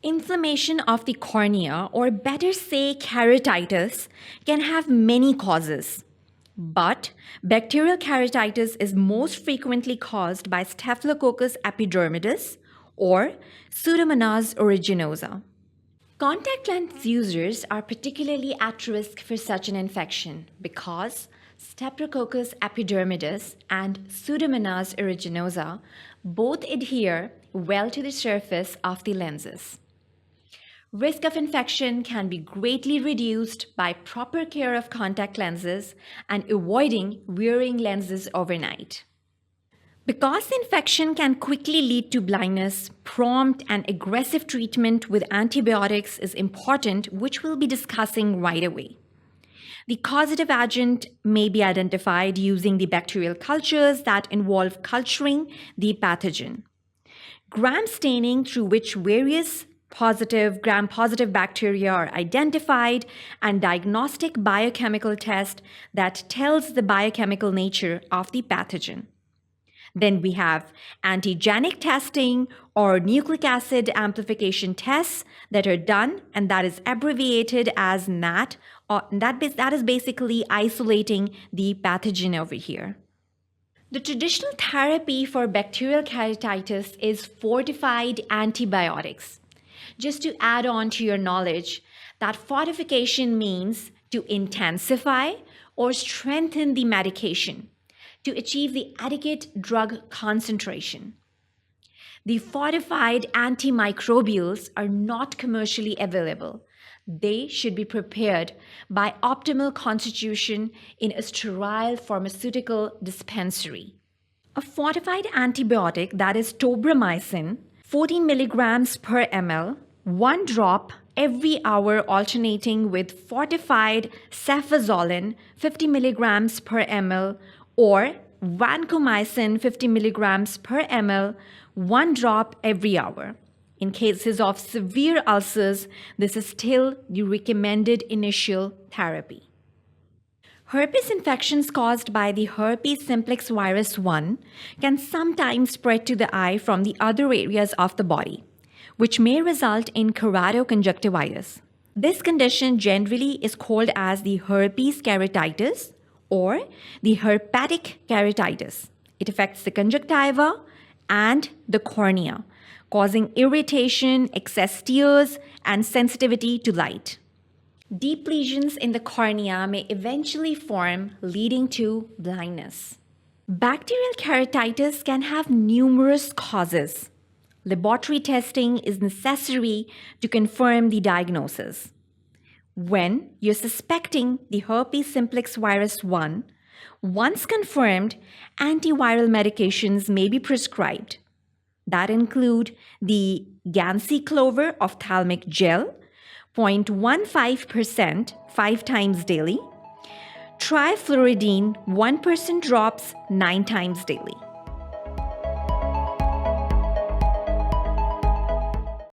Inflammation of the cornea, or better say keratitis, can have many causes. But bacterial keratitis is most frequently caused by Staphylococcus epidermidis or Pseudomonas aeruginosa. Contact lens users are particularly at risk for such an infection because Staphylococcus epidermidis and Pseudomonas aeruginosa both adhere well to the surface of the lenses. Risk of infection can be greatly reduced by proper care of contact lenses and avoiding wearing lenses overnight. Because the infection can quickly lead to blindness, prompt and aggressive treatment with antibiotics is important, which we'll be discussing right away. The causative agent may be identified using the bacterial cultures that involve culturing the pathogen. Gram staining, through which various gram-positive bacteria are identified, and diagnostic biochemical test that tells the biochemical nature of the pathogen. Then we have antigenic testing or nucleic acid amplification tests that are done, and that is abbreviated as NAT, that is basically isolating the pathogen over here. The traditional therapy for bacterial keratitis is fortified antibiotics. Just to add on to your knowledge, that fortification means to intensify or strengthen the medication to achieve the adequate drug concentration. The fortified antimicrobials are not commercially available. They should be prepared by optimal constitution in a sterile pharmaceutical dispensary. A fortified antibiotic, that is tobramycin, 14 milligrams per ml, 1 drop every hour, alternating with fortified cefazolin 50 milligrams per ml or vancomycin 50 milligrams per ml, 1 drop every hour. In cases of severe ulcers, this is still the recommended initial therapy. Herpes infections caused by the herpes simplex virus 1 can sometimes spread to the eye from the other areas of the body, which may result in keratoconjunctivitis. This condition generally is called as the herpes keratitis or the herpetic keratitis. It affects the conjunctiva and the cornea, causing irritation, excess tears, and sensitivity to light. Deep lesions in the cornea may eventually form, leading to blindness. Bacterial keratitis can have numerous causes. Laboratory testing is necessary to confirm the diagnosis. When you're suspecting the herpes simplex virus 1, once confirmed, antiviral medications may be prescribed. That include the ganciclovir ophthalmic gel, 0.15% 5 times daily, trifluridine 1% drops 9 times daily.